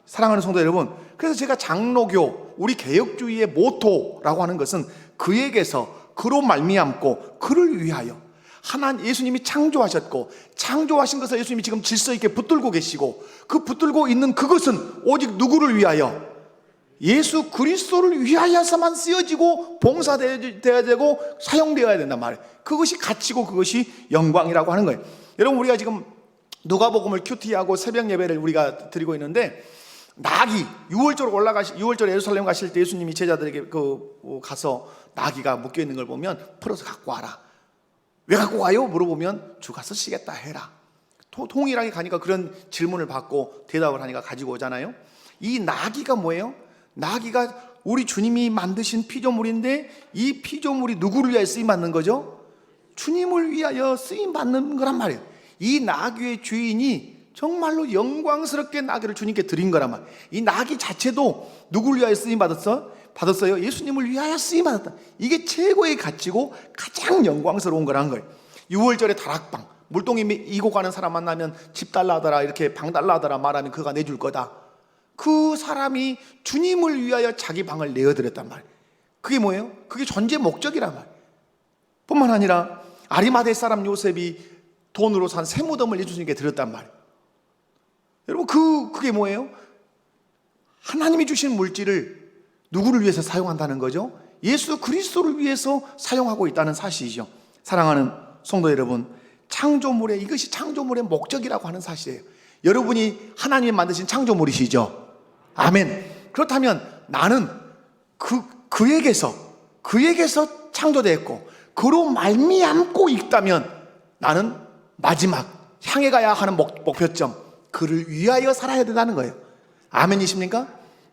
사랑하는 성도 여러분, 그래서 제가 장로교, 우리 개혁주의의 모토라고 하는 것은 그에게서, 그로 말미암고, 그를 위하여. 예수님이 창조하셨고, 창조하신 것을 예수님이 지금 질서 있게 붙들고 계시고, 그 붙들고 있는 그것은 오직 누구를 위하여? 예수 그리스도를 위하여서만 쓰여지고 봉사되어야 되고 사용되어야 된단 말이에요. 그것이 가치고 그것이 영광이라고 하는 거예요. 여러분, 우리가 지금 누가복음을 큐티하고 새벽 예배를 우리가 드리고 있는데, 나귀 6월절 예루살렘 가실 때 예수님이 제자들에게 가서 나귀가 묶여 있는 걸 보면 풀어서 갖고 와라. 왜 갖고 와요? 물어보면 주가 쓰시겠다 해라. 동일하게 가니까 그런 질문을 받고 대답을 하니까 가지고 오잖아요. 이 나귀가 뭐예요? 나귀가 우리 주님이 만드신 피조물인데, 이 피조물이 누구를 위하여 쓰임받는 거죠? 주님을 위하여 쓰임받는 거란 말이에요. 이 나귀의 주인이 정말로 영광스럽게 나귀를 주님께 드린 거란 말이에요. 이 나귀 자체도 누구를 위하여 쓰임받았어요? 예수님을 위하여 쓰임받았다. 이게 최고의 가치고 가장 영광스러운 거란 거예요. 6월절에 다락방, 물동이 이고 가는 사람 만나면 집 달라 하더라, 이렇게 방 달라 하더라 말하면 그가 내줄 거다. 그 사람이 주님을 위하여 자기 방을 내어드렸단 말이에요. 그게 뭐예요? 그게 존재 목적이란 말이에요. 뿐만 아니라 아리마대 사람 요셉이 돈으로 산 쇠무덤을 예수님께 드렸단 말이에요. 여러분 그게 뭐예요? 하나님이 주신 물질을 누구를 위해서 사용한다는 거죠? 예수 그리스도를 위해서 사용하고 있다는 사실이죠. 사랑하는 성도 여러분, 이것이 창조물의 목적이라고 하는 사실이에요. 여러분이 하나님이 만드신 창조물이시죠? 아멘. 그렇다면 나는 그에게서 창조되었고 그로 말미암고 있다면 나는 마지막 향해 가야 하는 목표점, 그를 위하여 살아야 된다는 거예요. 아멘이십니까?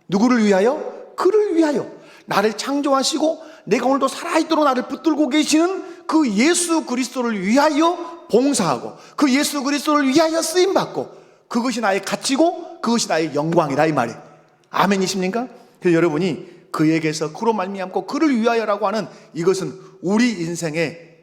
누구를 위하여? 그를 위하여. 나를 창조하시고 내가 오늘도 살아있도록 나를 붙들고 계시는 그 예수 그리스도를 위하여 봉사하고 그 예수 그리스도를 위하여 쓰임받고, 그것이 나의 가치고 그것이 나의 영광이다, 이 말이에요. 아멘이십니까? 그래서 여러분이 그에게서 그로 말미암고 그를 위하여라고 하는 이것은 우리 인생의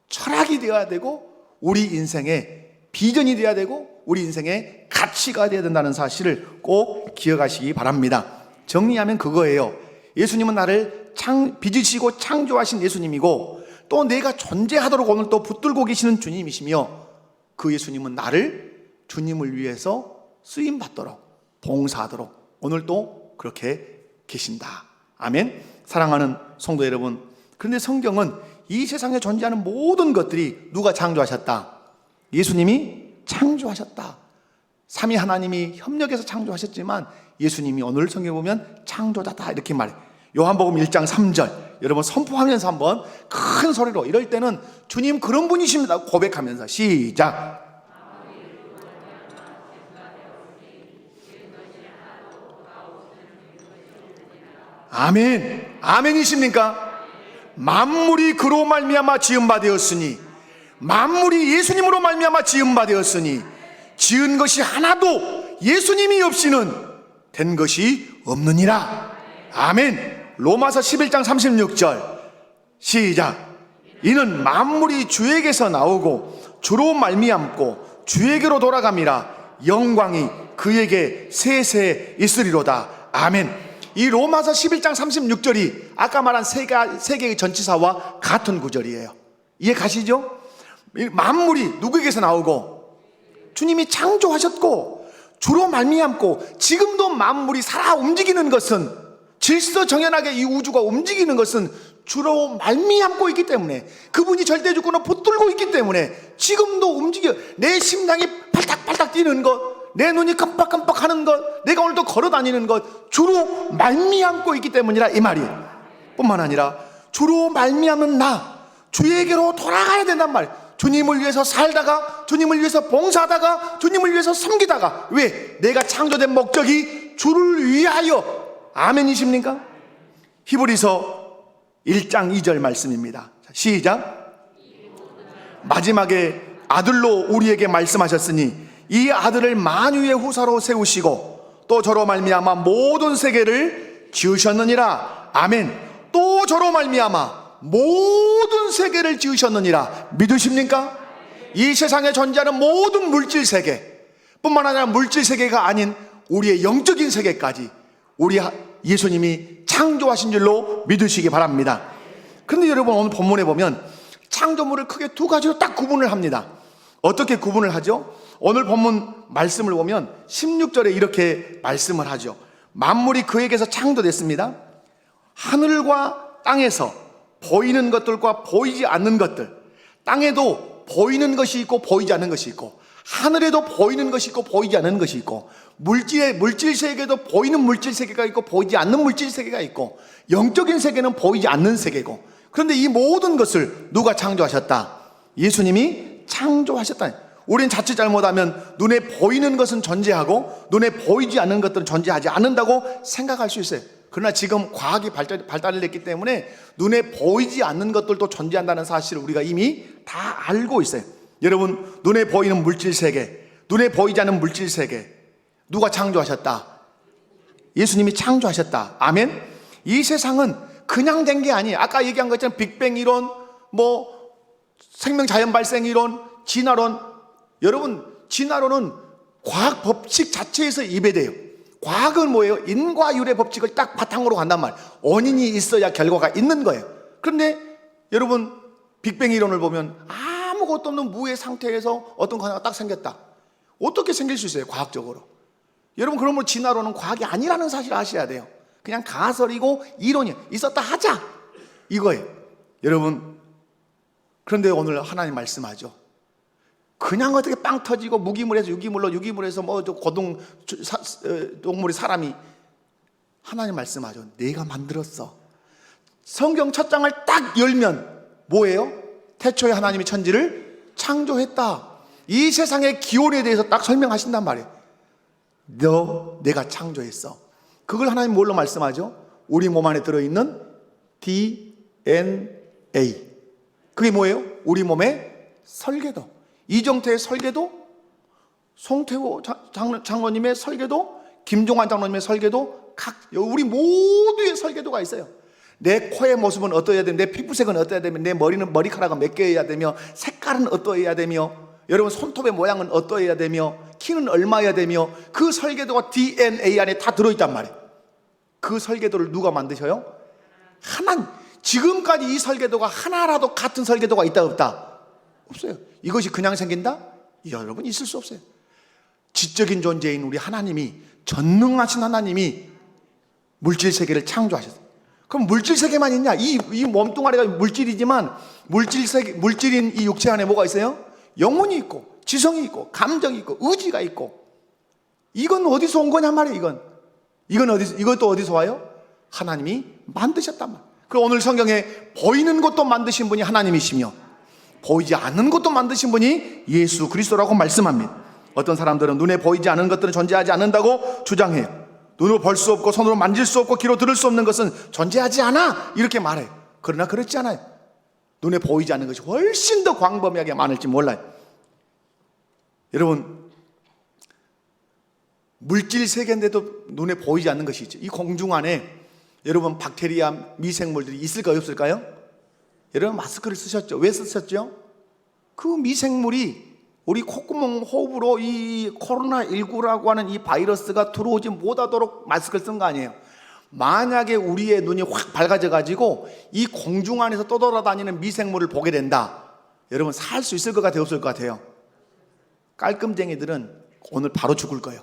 철학이 되어야 되고 우리 인생의 비전이 되어야 되고 우리 인생의 가치가 되어야 된다는 사실을 꼭 기억하시기 바랍니다. 정리하면 그거예요. 예수님은 나를 빚으시고 창조하신 예수님이고 또 내가 존재하도록 오늘 또 붙들고 계시는 주님이시며, 그 예수님은 나를 주님을 위해서 쓰임받도록 봉사하도록 오늘 또 그렇게 계신다. 아멘. 사랑하는 성도 여러분, 그런데 성경은 이 세상에 존재하는 모든 것들이 누가 창조하셨다? 예수님이 창조하셨다. 삼위 하나님이 협력해서 창조하셨지만 예수님이 오늘 성경에 보면 창조자다, 이렇게 말해요. 요한복음 1장 3절 여러분 선포하면서 한번 큰 소리로, 이럴 때는 주님 그런 분이십니다 고백하면서 시작. 아멘. 아멘이십니까? 만물이 그로 말미암아 지은 바 되었으니, 만물이 예수님으로 말미암아 지은 바 되었으니 지은 것이 하나도 예수님이 없이는 된 것이 없느니라. 아멘. 로마서 11장 36절 시작. 이는 만물이 주에게서 나오고 주로 말미암고 주에게로 돌아감이라 영광이 그에게 세세 있으리로다. 아멘. 이 로마서 11장 36절이 아까 말한 세 개의 전치사와 같은 구절이에요. 이해 가시죠? 만물이 누구에게서 나오고 주님이 창조하셨고 주로 말미암고, 지금도 만물이 살아 움직이는 것은, 질서정연하게 이 우주가 움직이는 것은 주로 말미암고 있기 때문에, 그분이 절대주권을 붙들고 있기 때문에 지금도 움직여. 내 심장이 팔딱팔딱 뛰는 것, 내 눈이 깜빡깜빡 하는 것, 내가 오늘도 걸어다니는 것, 주로 말미암고 있기 때문이라, 이 말이에요. 뿐만 아니라 주로 말미암은 나, 주에게로 돌아가야 된단 말이에요. 주님을 위해서 살다가, 주님을 위해서 봉사하다가, 주님을 위해서 섬기다가. 왜? 내가 창조된 목적이 주를 위하여. 아멘이십니까? 히브리서 1장 2절 말씀입니다. 시작. 마지막에 아들로 우리에게 말씀하셨으니 이 아들을 만유의 후사로 세우시고 또 저로 말미암아 모든 세계를 지으셨느니라. 아멘. 또 저로 말미암아 모든 세계를 지으셨느니라. 믿으십니까? 이 세상에 존재하는 모든 물질 세계 뿐만 아니라 물질 세계가 아닌 우리의 영적인 세계까지 우리 예수님이 창조하신 줄로 믿으시기 바랍니다. 그런데 여러분, 오늘 본문에 보면 창조물을 크게 두 가지로 딱 구분을 합니다. 어떻게 구분을 하죠? 오늘 본문 말씀을 보면 16절에 이렇게 말씀을 하죠. 만물이 그에게서 창조됐습니다. 하늘과 땅에서 보이는 것들과 보이지 않는 것들, 땅에도 보이는 것이 있고 보이지 않는 것이 있고, 하늘에도 보이는 것이 있고 보이지 않는 것이 있고, 물질 세계도 보이는 물질 세계가 있고 보이지 않는 물질 세계가 있고, 영적인 세계는 보이지 않는 세계고. 그런데 이 모든 것을 누가 창조하셨다? 예수님이 창조하셨다. 우린 자칫 잘못하면 눈에 보이는 것은 존재하고 눈에 보이지 않는 것들은 존재하지 않는다고 생각할 수 있어요. 그러나 지금 과학이 발달을 했기 때문에 눈에 보이지 않는 것들도 존재한다는 사실을 우리가 이미 다 알고 있어요. 여러분, 눈에 보이는 물질 세계, 눈에 보이지 않는 물질 세계, 누가 창조하셨다? 예수님이 창조하셨다. 아멘. 이 세상은 그냥 된 게 아니에요. 아까 얘기한 것처럼 빅뱅 이론, 생명 자연 발생 이론, 진화론. 여러분, 진화론은 과학 법칙 자체에서 입에돼요. 과학은 뭐예요? 인과율의 법칙을 딱 바탕으로 간단 말이에요. 원인이 있어야 결과가 있는 거예요. 그런데 여러분, 빅뱅 이론을 보면 아무것도 없는 무의 상태에서 어떤 거 하나가 딱 생겼다. 어떻게 생길 수 있어요? 과학적으로. 여러분, 그러면 진화론은 과학이 아니라는 사실을 아셔야 돼요. 그냥 가설이고 이론이 있었다 하자, 이거예요. 여러분, 그런데 오늘 하나님 말씀하죠. 그냥 어떻게 빵 터지고 무기물에서 유기물에서 고동 동물이 사람이, 하나님 말씀하죠. 내가 만들었어. 성경 첫 장을 딱 열면 뭐예요? 태초에 하나님이 천지를 창조했다. 이 세상의 기원에 대해서 딱 설명하신단 말이에요. 내가 창조했어. 그걸 하나님 뭘로 말씀하죠? 우리 몸 안에 들어있는 DNA. 그게 뭐예요? 우리 몸의 설계도. 이정태의 설계도, 송태호 장로님의 설계도, 김종환 장로님의 설계도, 우리 모두의 설계도가 있어요. 내 코의 모습은 어떠해야 되며, 내 피부색은 어떠해야 되며, 내 머리는 머리카락은 몇 개여야 되며, 색깔은 어떠해야 되며, 여러분 손톱의 모양은 어떠해야 되며, 키는 얼마여야 되며, 그 설계도가 DNA 안에 다 들어있단 말이에요. 그 설계도를 누가 만드셔요? 하나님. 지금까지 이 설계도가 하나라도 같은 설계도가 있다 없다? 없어요. 이것이 그냥 생긴다? 여러분, 있을 수 없어요. 지적인 존재인 우리 하나님이, 전능하신 하나님이 물질 세계를 창조하셨어요. 그럼 물질 세계만 있냐? 이 몸뚱아리가 물질이지만 물질인 이 육체 안에 뭐가 있어요? 영혼이 있고, 지성이 있고, 감정이 있고, 의지가 있고. 이건 어디서 온 거냐 말이에요. 이것도 어디서 와요? 하나님이 만드셨단 말이에요. 그리고 오늘 성경에 보이는 것도 만드신 분이 하나님이시며 보이지 않는 것도 만드신 분이 예수 그리스도라고 말씀합니다. 어떤 사람들은 눈에 보이지 않는 것들은 존재하지 않는다고 주장해요. 눈으로 볼 수 없고 손으로 만질 수 없고 귀로 들을 수 없는 것은 존재하지 않아, 이렇게 말해요. 그러나 그렇지 않아요. 눈에 보이지 않는 것이 훨씬 더 광범위하게 많을지 몰라요. 여러분, 물질 세계인데도 눈에 보이지 않는 것이 있죠. 이 공중 안에 여러분 박테리아, 미생물들이 있을까요, 없을까요? 여러분 마스크를 쓰셨죠? 왜 쓰셨죠? 그 미생물이 우리 콧구멍 호흡으로 이 코로나19라고 하는 이 바이러스가 들어오지 못하도록 마스크를 쓴 거 아니에요. 만약에 우리의 눈이 확 밝아져 가지고 이 공중 안에서 떠돌아다니는 미생물을 보게 된다, 여러분 살 수 있을 것 같아요, 없을 것 같아요? 깔끔쟁이들은 오늘 바로 죽을 거예요.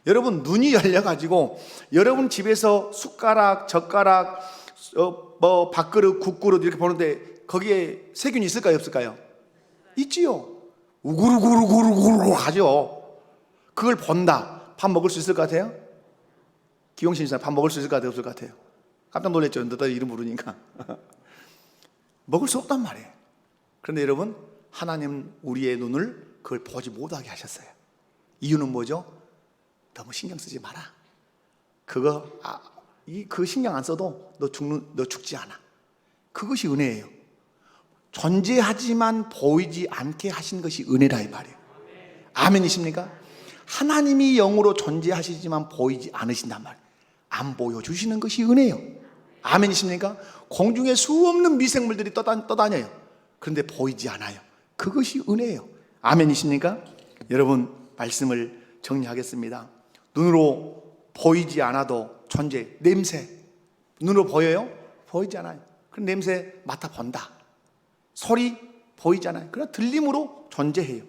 여러분, 눈이 열려 가지고 여러분 집에서 숟가락, 젓가락, 밥그릇, 국그릇 이렇게 보는데 거기에 세균이 있을까요, 없을까요? 있지요. 우구르구르구르구르 하죠. 그걸 본다. 밥 먹을 수 있을 것 같아요? 기용신 씨는 밥 먹을 수 있을 것 같아요, 없을 것 같아요? 깜짝 놀랐죠, 너다 이름 부르니까. 먹을 수 없단 말이에요. 그런데 여러분, 하나님 우리의 눈을 그걸 보지 못하게 하셨어요. 이유는 뭐죠? 너무 신경 쓰지 마라. 그 신경 안 써도 너 죽지 않아. 그것이 은혜예요. 존재하지만 보이지 않게 하신 것이 은혜라 이 말이에요. 아멘이십니까? 하나님이 영으로 존재하시지만 보이지 않으신단 말이에요. 안 보여주시는 것이 은혜예요. 아멘이십니까? 공중에 수없는 미생물들이 떠다녀요. 그런데 보이지 않아요. 그것이 은혜예요. 아멘이십니까? 여러분, 말씀을 정리하겠습니다. 눈으로 보이지 않아도 존재, 냄새, 눈으로 보여요? 보이지 않아요. 그럼 냄새 맡아본다. 소리 보이잖아요. 그러나 들림으로 존재해요.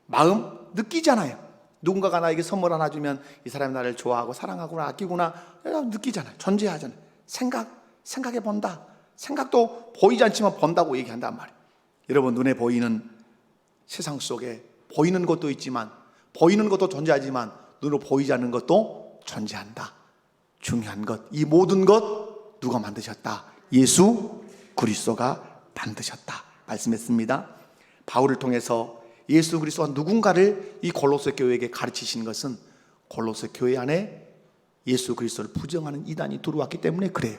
마음 느끼잖아요. 누군가가 나에게 선물 하나 주면 이 사람이 나를 좋아하고 사랑하구나, 아끼구나 느끼잖아요. 존재하잖아요. 생각해 본다. 생각도 보이지 않지만 본다고 얘기한단 말이에요. 여러분, 눈에 보이는 세상 속에 보이는 것도 있지만, 보이는 것도 존재하지만 눈으로 보이지 않는 것도 존재한다. 중요한 것, 이 모든 것 누가 만드셨다? 예수 그리스도가 만드셨다 말씀했습니다. 바울을 통해서 예수 그리스도가 누군가를 이 골로새 교회에게 가르치신 것은 골로새 교회 안에 예수 그리스도를 부정하는 이단이 들어왔기 때문에 그래요.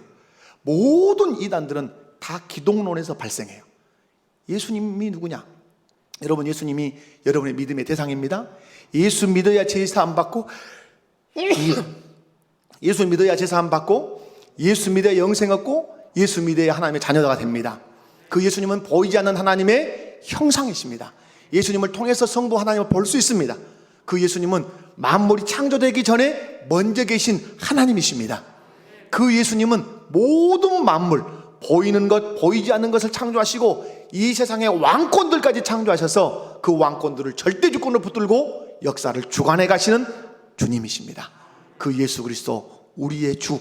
모든 이단들은 다 기독론에서 발생해요. 예수님이 누구냐? 여러분, 예수님이 여러분의 믿음의 대상입니다. 예수 믿어야 제사 안 받고, 예수 믿어야 제사 안 받고, 예수 믿어야 영생 얻고, 예수 믿어야 하나님의 자녀가 됩니다. 그 예수님은 보이지 않는 하나님의 형상이십니다. 예수님을 통해서 성부 하나님을 볼 수 있습니다. 그 예수님은 만물이 창조되기 전에 먼저 계신 하나님이십니다. 그 예수님은 모든 만물, 보이는 것, 보이지 않는 것을 창조하시고 이 세상의 왕권들까지 창조하셔서 그 왕권들을 절대 주권을 붙들고 역사를 주관해 가시는 주님이십니다. 그 예수 그리스도 우리의 주,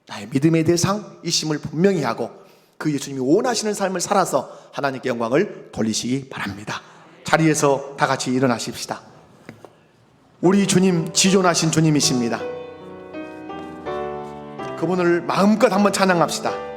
나의 믿음의 대상이심을 분명히 하고 그 예수님이 원하시는 삶을 살아서 하나님께 영광을 돌리시기 바랍니다. 자리에서 다 같이 일어나십시다. 우리 주님 지존하신 주님이십니다. 그분을 마음껏 한번 찬양합시다.